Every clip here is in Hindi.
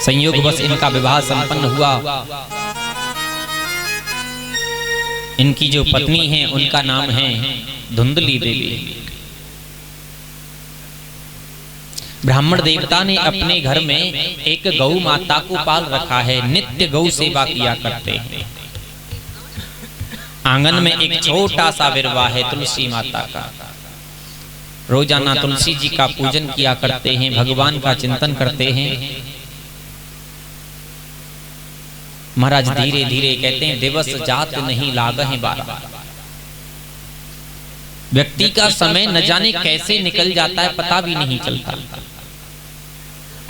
संयोगवश इनका विवाह संपन्न हुआ। इनकी जो पत्नी है उनका नाम है धुंधली देवी। ब्राह्मण देवता ने अपने घर में एक गौ माता को पाल रखा है, नित्य गौ सेवा किया करते हैं। आंगन में एक छोटा सा विरवा है तुलसी माता का। रोजाना तुलसी जी का पूजन किया करते हैं, भगवान का चिंतन करते हैं। महाराज धीरे धीरे कहते हैं दिवस जात नहीं लागहि बारा। व्यक्ति का समय न जाने कैसे निकल जाता है, पता भी नहीं चलता।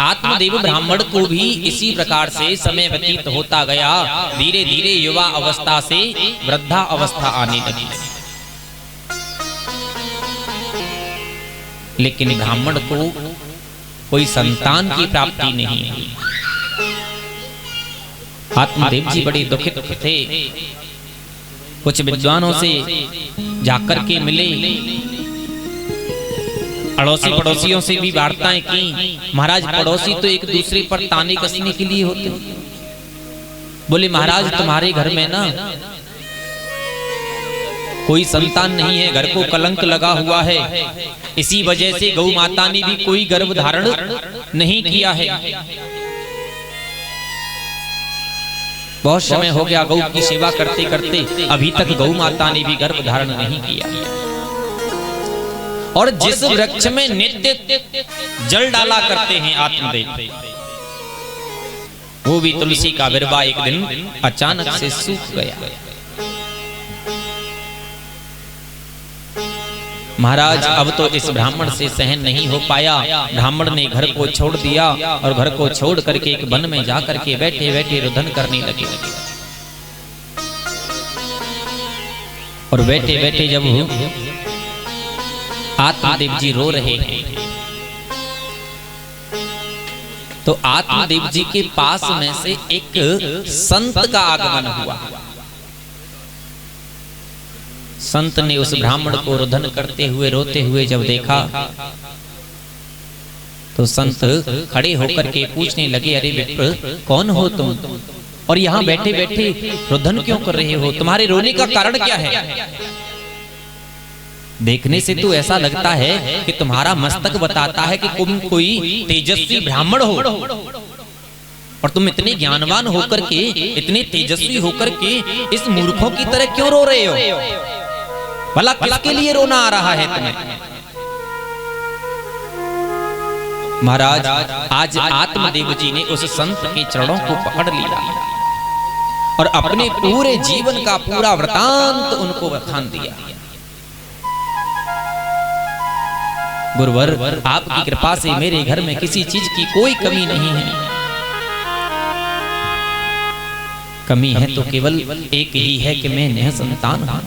आत्मदेव ब्राह्मण को भी इसी प्रकार से समय व्यतीत होता गया। धीरे धीरे युवा अवस्था से वृद्धा अवस्था आने लगी, लेकिन ब्राह्मण को कोई संतान की प्राप्ति नहीं हुई। आत्मदेव जी बड़े दुखित थे। कुछ विद्वानों से जाकर के मिले, अड़ोसी पड़ोसियों से भी वार्ताएं की। महाराज पड़ोसी तो एक दूसरे पर ताने कसने के लिए होते। बोले महाराज तुम्हारे घर में ना कोई संतान नहीं है, घर को कलंक लगा हुआ है। इसी वजह से गौ माता ने भी कोई गर्भ धारण नहीं किया है। बहुत समय हो गया गौ की सेवा करते करते, अभी तक गौ माता ने भी गर्भ धारण नहीं किया। और जिस वृक्ष में नित्य जल डाला करते हैं आत्मदेव, वो भी तुलसी का विरवा एक दिन अचानक से सूख गया। महाराज अब तो इस ब्राह्मण से सहन नहीं हो पाया। ब्राह्मण ने घर को छोड़ दिया और घर को छोड़ करके एक वन में जाकर के बैठे बैठे रुदन करने लगे। और बैठे बैठे जब आत्मदेव जी रो रहे हैं तो आत्मदेव जी के पास में से एक संत का आगमन हुआ। संत ने उस ब्राह्मण को रुदन करते हुए रोते हुए जब देखा तो संत खड़े होकर के पूछने लगे, अरे विप्र कौन हो तुम और यहाँ बैठे बैठे रुदन क्यों कर रहे हो? तुम्हारे रोने का कारण क्या है? देखने से तो ऐसा लगता है कि तुम्हारा मस्तक बताता है कि तुम कोई तेजस्वी ब्राह्मण हो, और तुम इतने ज्ञानवान होकर के, इतने तेजस्वी होकर के इस मूर्खों की तरह क्यों रो रहे हो? भला किसके लिए रोना आ रहा है तुम्हें? महाराज आज आत्मदेव जी ने उस संत के चरणों को पकड़ लिया और अपने पूरे जीवन का पूरा वृतांत उनको बखान दिया। गुरुवर, आपकी कृपा से मेरे घर में किसी चीज की कोई कमी नहीं है। कमी है तो केवल एक ही है कि मैं निसंतान हूं।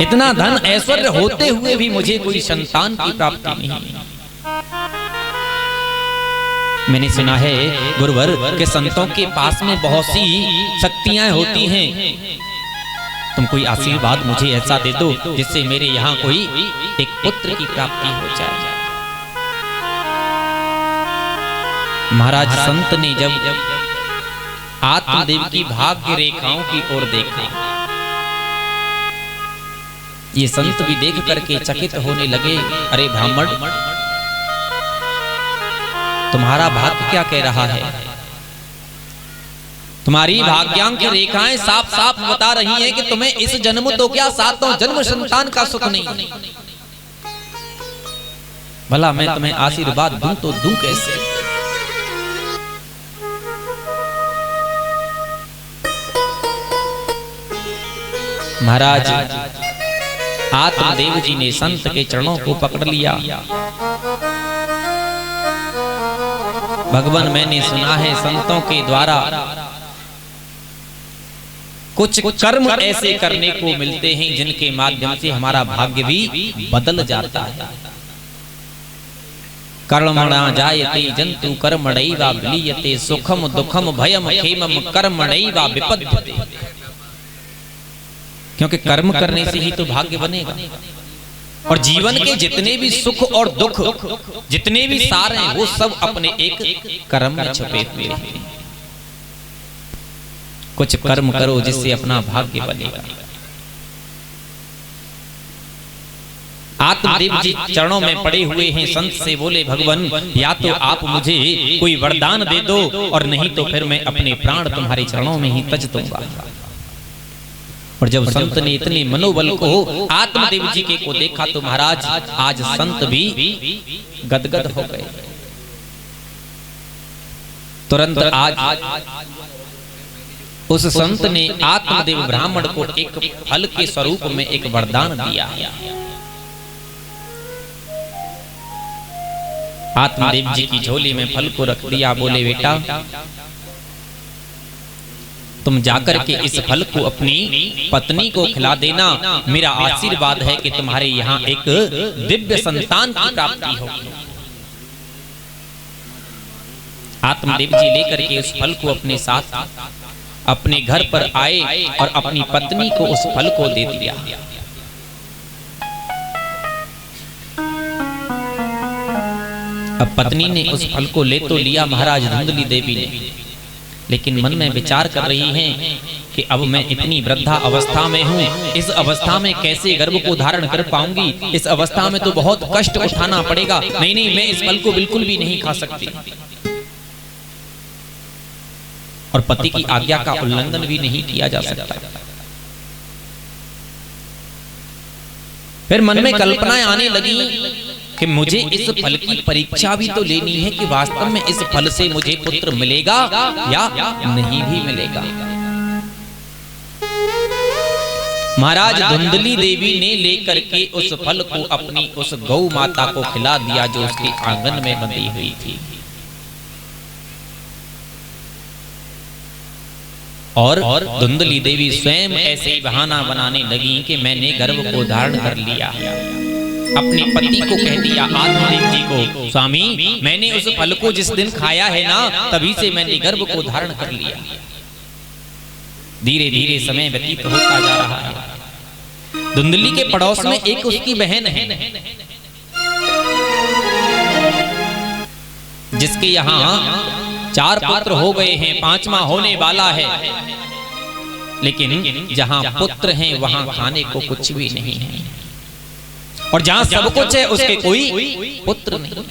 इतना धन ऐश्वर्य होते हुए भी मुझे कोई संतान की प्राप्ति नहीं। मैंने सुना है गुरुवर के संतों के पास में बहुत सी शक्तियां होती हैं। तुम कोई आशीर्वाद मुझे ऐसा दे दो जिससे मेरे यहाँ कोई एक पुत्र की प्राप्ति हो जाए। महाराज संत ने जब आत्मदेव की भाग्य रेखाओं की ओर देखा, ये संत भी देख करके चकित होने लगे। अरे ब्राह्मण, तुम्हारा भाग्य क्या कह रहा है? तुम्हारी भाग्यांक रेखाएं साफ साफ बता रही हैं कि तुम्हें इस जन्म तो क्या सातों जन्म संतान का सुख नहीं। भला मैं तुम्हें आशीर्वाद दूं तो दूं कैसे? महाराज आत्मदेव जी ने संत के चरणों को पकड़ लिया। भगवान, मैंने सुना है संतों के द्वारा कुछ कर्म ऐसे करने को मिलते हैं जिनके माध्यम से हमारा भाग्य भी बदल जाता है। कर्मणा जायते जंतु कर्मणैवा विलीयते सुखम दुखम भयम खेमम कर्मणैवा विपद्यते। क्योंकि कर्म करने से ही तो भाग्य बनेगा। और जीवन के जितने भी सुख और दुख, जितने भी सार हैं, वो सब अपने एक कर्म में छुपे हुए हैं। कुछ कर्म करो जिससे अपना भाग्य बनेगा। आत्मदेव जी चरणों में पड़े हुए हैं, संत से बोले, भगवान या तो आप मुझे कोई वरदान दे दो, और नहीं तो फिर मैं अपने प्राण तुम्हारे चरणों में ही तज दूंगा। और जब संत ने इतने मनोबल को आत्मदेव जी के को देखा तो महाराज आज संत भी गदगद हो गए। तुरंत आज उस संत ने आत्मदेव ब्राह्मण को एक फल के स्वरूप में एक वरदान दिया। आत्मदेव जी की झोली में फल को रख दिया, बोले बेटा तुम जाकर के इस फल को अपनी पत्नी को खिला देना, मेरा आशीर्वाद है कि तुम्हारे यहाँ एक दिव्य संतान की प्राप्ति होगी। आत्मदेव जी लेकर के उस फल को अपने साथ अपने घर पर आए और अपनी पत्नी को उस फल को दे दिया। अब पत्नी ने उस फल को ले तो लिया महाराज धुंधली देवी ने, लेकिन मन में विचार कर रही हैं कि अब मैं इतनी वृद्धा अवस्था में हूँ, इस अवस्था में कैसे गर्भ को धारण कर पाऊंगी, इस अवस्था में तो बहुत कष्ट उठाना पड़ेगा। नहीं नहीं, मैं इस फल को बिल्कुल भी नहीं खा सकती, और पति की आज्ञा का उल्लंघन भी नहीं किया जा सकता। फिर मन में कल्पनाएं आने लगी कि मुझे इस फल की परीक्षा भी तो लेनी है कि वास्तव में इस फल से मुझे पुत्र मिलेगा या नहीं भी मिलेगा। महाराज धुंधली देवी ने लेकर के उस फल को अपनी उस गौ माता को खिला दिया जो उसके आंगन में बंधी हुई थी, और धुंधली देवी स्वयं ऐसे ही बहाना बनाने लगी कि मैंने गर्भ को धारण कर लिया। अपने पति को कह दिया आत्मदेव जी को, स्वामी मैंने उस फल को जिस दिन खाया है ना, तभी से मैंने गर्भ को धारण कर लिया। धीरे धीरे समय व्यतीत होता जा रहा है। धुंधली के पड़ोस में एक उसकी बहन है जिसके यहाँ 4 पुत्र हो गए हैं, 5वां होने वाला है, लेकिन जहां पुत्र हैं वहां खाने को कुछ भी नहीं है, और जहां सब कुछ है उसके कोई पुत्र नहीं।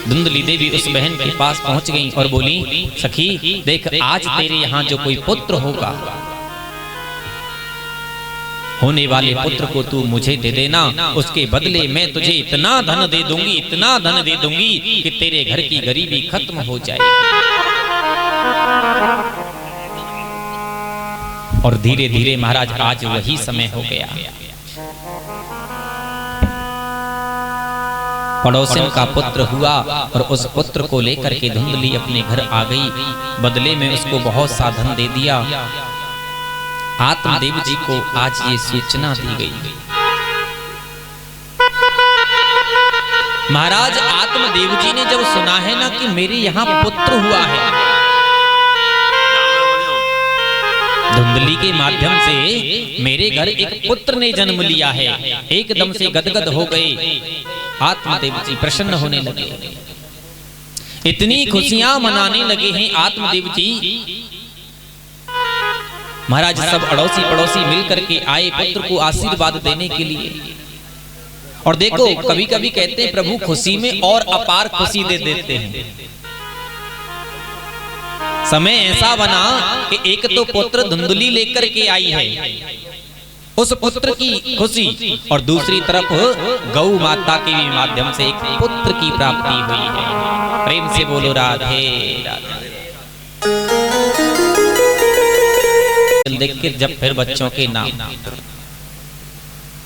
धुंधली देवी उस बहन के पास पहुंच गई और बोली, सखी देख आज तेरे यहाँ जो कोई पुत्र होगा, होने वाले पुत्र को तू मुझे दे देना, उसके बदले मैं तुझे इतना धन दे दूंगी, इतना धन दे दूंगी कि तेरे घर की गरीबी खत्म हो जाएगी। और धीरे धीरे महाराज आज वही समय हो गया। पड़ोसन का पुत्र हुआ और उस पुत्र को लेकर के धुंधली अपने घर आ गई, बदले में उसको बहुत सा धन दे दिया। आत्मदेव जी को आज ये सूचना दी गई। महाराज आत्मदेव जी ने जब सुना है ना कि मेरे यहाँ पुत्र हुआ है, धुंधली के माध्यम से मेरे घर एक पुत्र ने जन्म लिया है, एकदम से गदगद हो गए। आत्मदेव जी प्रसन्न होने लगे, इतनी खुशियां मनाने लगे हैं आत्मदेव जी। महाराज सब अड़ोसी पड़ोसी मिलकर के आए पुत्र को आशीर्वाद देने के लिए। और देखो कभी कभी कहते हैं प्रभु खुशी में और अपार खुशी दे देते हैं। समय ऐसा बना कि एक तो पुत्र धुंधली लेकर के आई है, उस पुत्र की खुशी, और दूसरी तरफ गौ माता के भी माध्यम से एक पुत्र की प्राप्ति हुई है। प्रेम से बोलो राधे राधे। देख के जब फिर बच्चों के नाम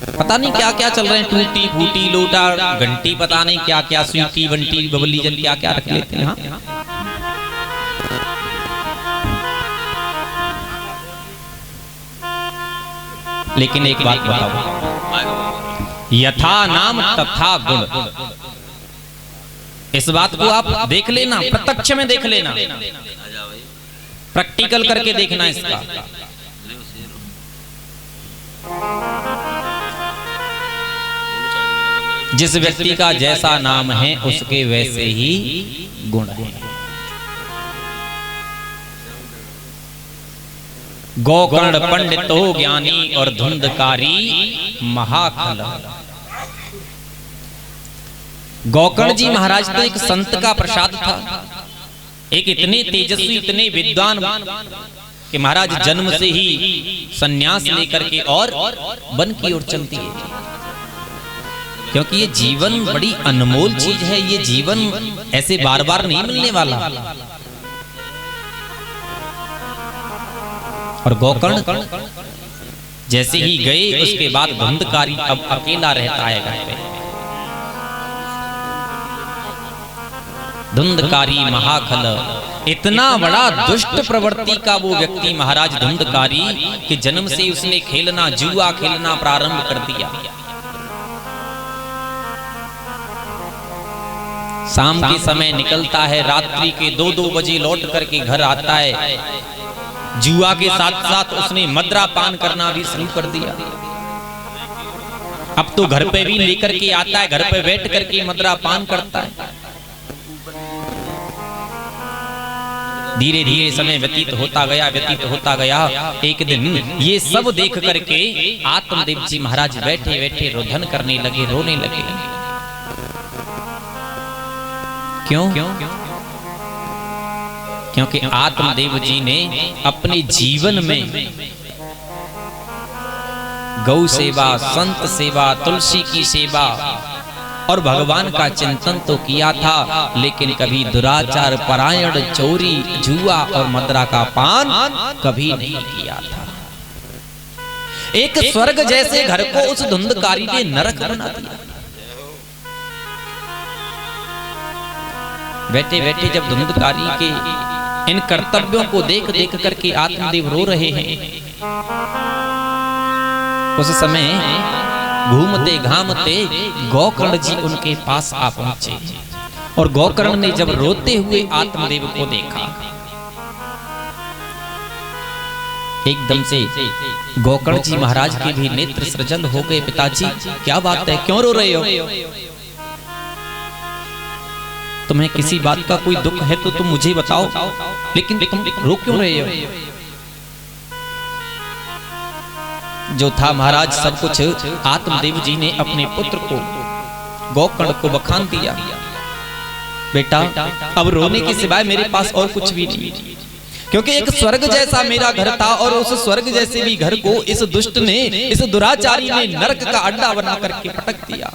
पता नहीं क्या क्या चल रहे हैं, टूटी फूटी लोटा घंटी, पता नहीं क्या क्या, स्वीटी बंटी बबली जन क्या क्या रख लेते हैं। लेकिन एक बात बताओ, यथा नाम तथा गुण, इस बात को आप देख लेना, प्रत्यक्ष में देख लेना, प्रैक्टिकल करके देखना इसका। जिस व्यक्ति का जैसा नाम है उसके वैसे ही गुण है। गोकर्ण पंडितो ज्ञानी और धुंधकारी महाखल। गोकर्ण जी महाराज तो एक संत का प्रसाद था, एक इतने तेजस्वी इतने विद्वान कि महाराज जन्म से ही सन्यास लेकर के और वन की ओर चलती है, क्योंकि ये जीवन बड़ी अनमोल चीज है। ये जीवन ऐसे बार बार नहीं मिलने वाला। और गोकर्ण जैसे ही गए उसके बाद धुंधकारी अब अकेला रहता है घर पे। धुंधकारी महाखल, इतना बड़ा दुष्ट प्रवृत्ति का वो व्यक्ति महाराज धुंधकारी कि जन्म से उसने खेलना जुआ खेलना प्रारंभ कर दिया। शाम के समय निकलता है, रात्रि के 2-2 बजे लौट करके घर आता है। जुआ के साथ साथ उसने मदरा पान करना भी शुरू कर दिया। अब तो घर पे भी लेकर के आता है, घर पे बैठ करके मदरा पान करता है। धीरे धीरे समय व्यतीत होता गया। एक दिन ये सब देख करके आत्मदेव जी महाराज बैठे बैठे रोदन करने लगे, रोने लगे। क्यों? क्योंकि आत्मदेव जी ने अपने जीवन में गौ सेवा, संत सेवा, तुलसी की सेवा और भगवान का चिंतन तो किया था, लेकिन कभी दुराचार, परायण, चोरी, जुआ और मदरा का पान कभी नहीं किया था। एक स्वर्ग जैसे घर को उस धुंधकारी ने नरक बना दिया। बैठे बैठे जब धुंधकारी के इन कर्तव्यों को देख देख करके आत्मदेव रो रहे हैं, उस समय घूमते घामते गोकर्ण जी उनके पास आ पहुंचे। और गोकर्ण ने जब रोते हुए आत्मदेव को देखा, एकदम से गोकर्ण जी महाराज के भी नेत्र सृजल हो गए। पिताजी क्या बात है, क्यों रो रहे हो? तुम्हें किसी बात का कोई दुख है तो तुम मुझे बताओ, लेकिन तुम रो क्यों रहे हो? जो था महाराज सब कुछ आत्मदेव जी ने अपने पुत्र को गोकर्ण को बखान दिया। बेटा अब रोने के सिवाय मेरे पास और कुछ भी नहीं, क्योंकि एक स्वर्ग जैसा मेरा घर था और उस स्वर्ग जैसे भी घर को इस दुष्ट ने, इस दुराचारी ने नरक का अड्डा बना करके पटक दिया।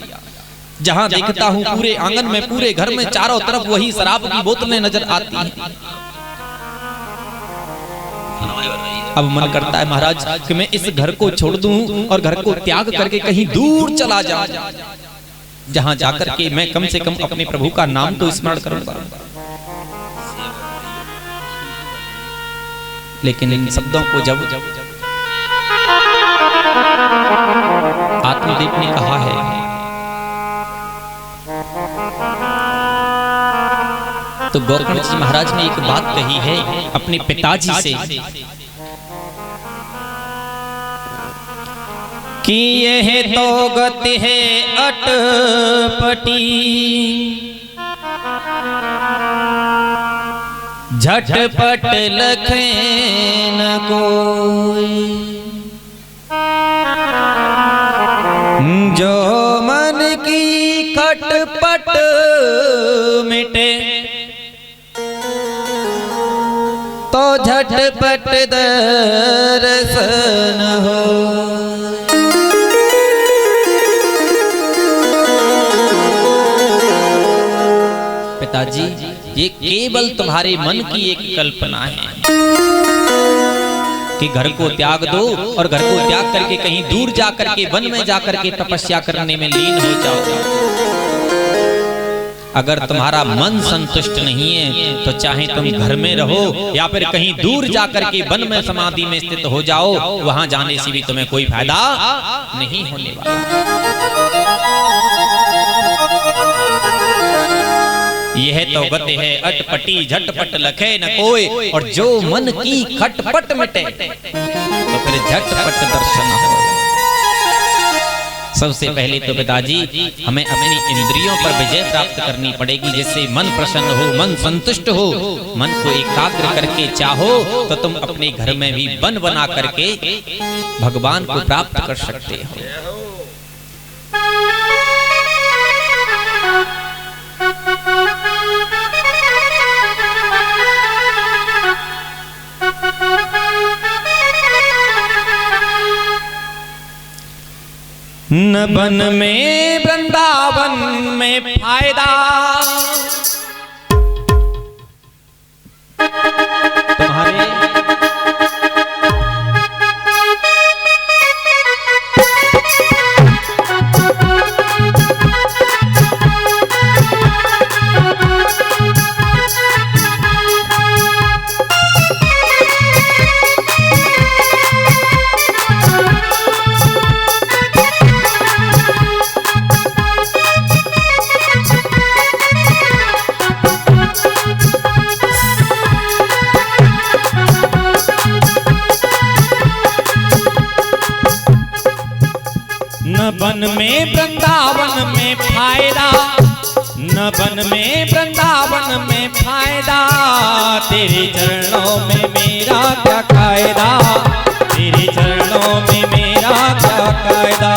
जहां देखता हूं पूरे आंगन में, पूरे घर में चारों तरफ वही शराब की बोतलें नजर आती हैं। अब मन करता है महाराज कि मैं इस घर को छोड़ दूं और घर को त्याग करके कहीं दूर चला जाऊं, जहां जाकर के मैं कम से कम अपने प्रभु का नाम तो स्मरण करूंगा। लेकिन इन शब्दों को जब आत्मदेव ने कहा है तो गोकर्ण जी महाराज ने एक बात कही है अपने पिताजी से कि यह तो गति है अटपटी, झटपट लखे न कोई, जो मन की खटपट मिटे तो झटपट दर्शन हो। पिताजी ये केवल तुम्हारे मन की एक कल्पना है कि घर को त्याग दो और घर को त्याग करके कहीं दूर जा करके वन में जा करके तपस्या करने में लीन हो जाओ। अगर तुम्हारा मन संतुष्ट नहीं है तो चाहे तुम घर में रहो या फिर कहीं दूर जा करके वन में समाधि में स्थित हो जाओ, वहां जाने से भी तुम्हें कोई फायदा नहीं होने वाला। यह तो गति है अटपटी, झटपट लखे न कोई, और जो मन की खटपट मिटे तो फिर झटपट दर्शन हो। सबसे पहले तो पिताजी हमें अपनी इंद्रियों पर विजय प्राप्त करनी पड़ेगी, जिससे मन प्रसन्न हो, मन संतुष्ट हो। मन को एकाग्र करके चाहो तो तुम अपने घर में भी वन बना करके भगवान को प्राप्त कर सकते हो। न वन में वृंदावन में फायदा, तुम्हारे वन में वृंदावन में फायदा, न वन में वृंदावन में फायदा। तेरे चरणों में मेरा क्या कायदा, तेरे चरणों में मेरा क्या कायदा।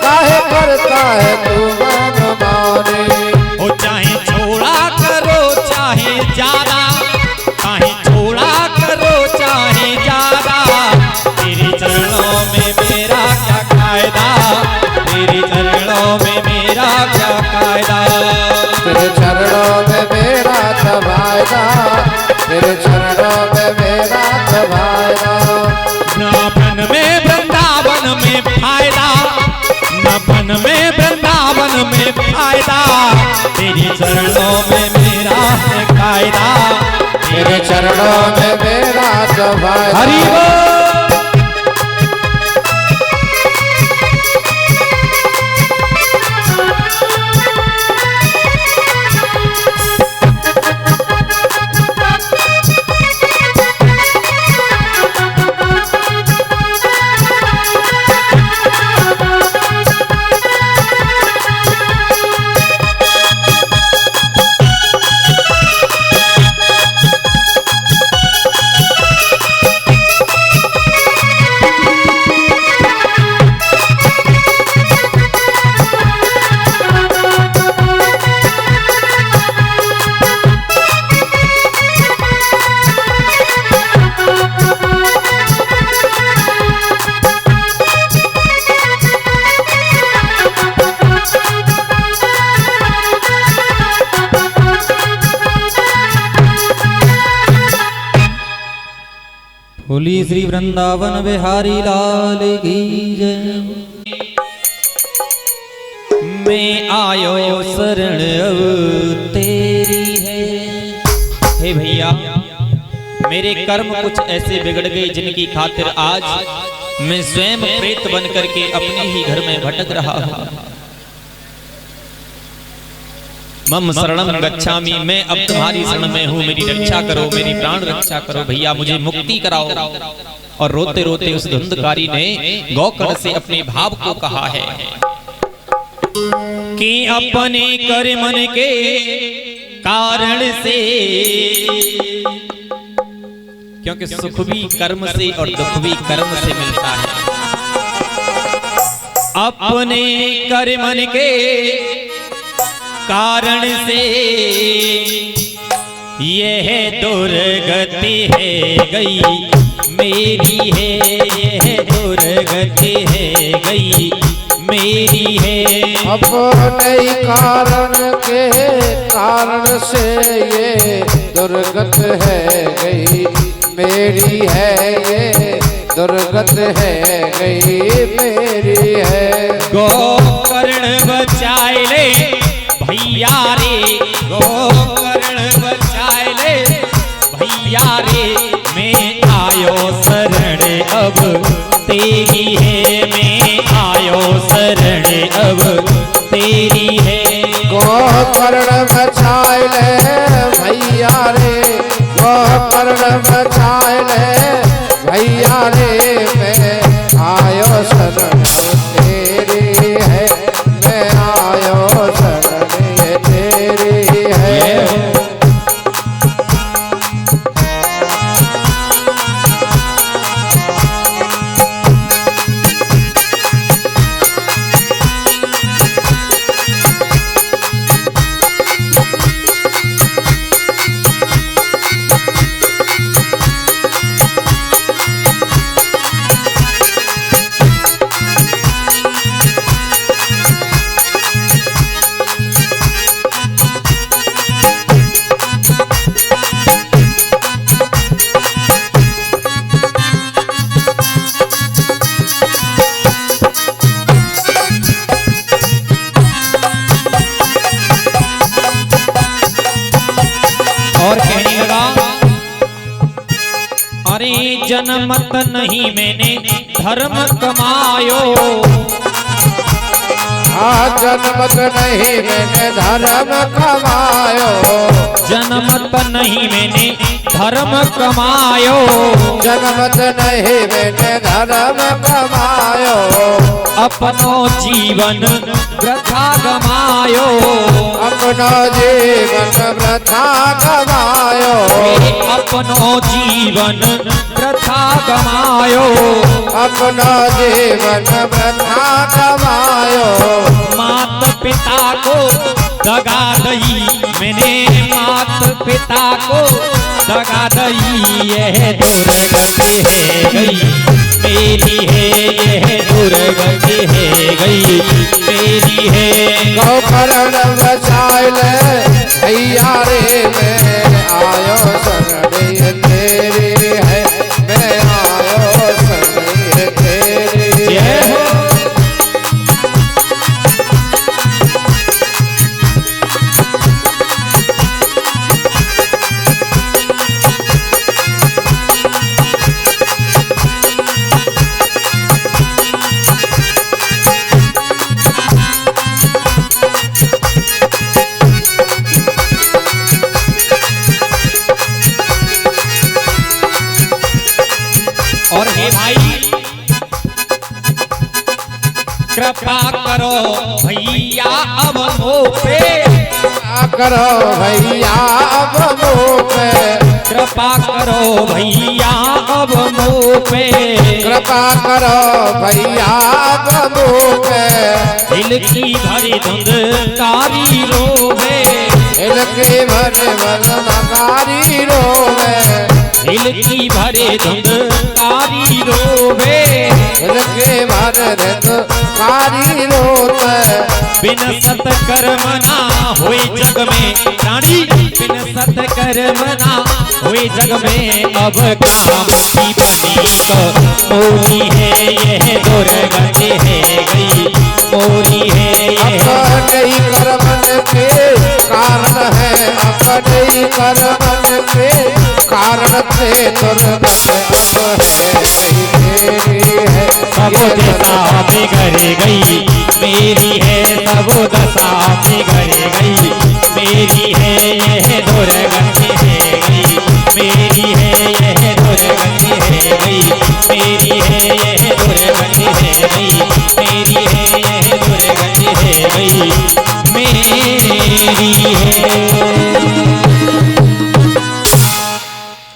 काहे करता है तू मनमानी। ओ चाहे छोड़ा करो चाहे ज्यादा, चाहे छोड़ा करो चाहे ज्यादा। तेरे चरणों में मेरा क्या कायदा, तेरे चरणों में मेरा क्या कायदा। तेरे चरणों में मेरा तबायदा, तेरे चरणों में मेरा तबायदा। न वन में वृंदावन में फायदा, न वन में वृंदावन में फायदा। तेरे चरणों में मेरा है कायदा, तेरे चरणों में मेरा तबायदा। हरि बोल। बोली श्री वृंदावन बिहारी लाल की जय। मैं आयो शरण अब तेरी है। हे भैया, मेरे कर्म कुछ ऐसे बिगड़ गए जिनकी खातिर आज मैं स्वयं प्रेत बन करके अपने ही घर में भटक रहा हूँ। मम शरणम गच्छामि, मैं अब तुम्हारी शरण में हूँ, मेरी रक्षा करो, मेरी प्राण रक्षा करो भैया, मुझे मुक्ति कराओ। और रोते रोते उस धुंधकारी ने गौकर्ण से अपने भाव को कहा है कि अपने कर्म के कारण से, क्योंकि सुख भी कर्म से और दुख भी कर्म से मिलता है। अपने कर्मन के कारण से यह दुर्गति है गई मेरी है, यह दुर्गति है गई मेरी है। अपने कारण के कारण से ये दुर्गत है गई मेरी है, ये दुर्गत है गई मेरी है। गोकर्ण बचाए ले भैया रे, गोकर्ण बचाए ले भैया रे, मैं आयो शरण अब तेरी है, मैं आयो शरण अब तेरी है। गोकर्ण बचाए ले भैया रे, गोकर्ण बचाए ले भैया रे, मैं आयो शरण तेरी है, मैं आयो शरण ये तेरी है। और कहने लगा, अरे जनमत नहीं मैंने धर्म कमायो, जनमत नहीं मैंने धर्म कमायो, जनमत नहीं मैंने धर्म कमायो, जनमत नहीं मैंने धर्म कमायो, अपनो जीवन वृथा गमायो, अपना जीवन वृथा गवायो, अपनो जीवन वृथा गमायो, अपना जीवन वृथा गवायो। मात पिता को दगा दई मैंने, मात पिता को दगा दई, यह दुर्गति है गई मेरी है, यह दुर्गति है गई मेरी है। गोकर्ण बचाए ले भैया रे, मैं आयो शरण ये तेरी है, मैं आयो शरण ये तेरी है। और हे भाई कृपा करो भैया अब मोपे, कृपा करो भैया अब मोपे, कृपा करो भैया अब मोपे, कृपा करो भैया अब मोपे। दिल की भरी धुंधकारी रोवे, दिल की भरे धुंधकारी रोवे, दिल की भरे धुंधकारी रोवे, दिल के भरे धुंधकारी रोवे। बिन सत्कर्म ना होए जग में प्राणी, बिन सत्कर्म ना होए जग में, अब काम की बनी तो मोरी है, यह दुर्गति है गई मोरी है। अपने कर्मन के कारण है, अपने कर्मन के कारण से दुर्गत अब है तेरी है। सब दशा बिगड़ गई मेरी है, सब दशा बिगड़ गई मेरी है, यह दुर्गति है गई मेरी है, यह दुर्गति है गई मेरी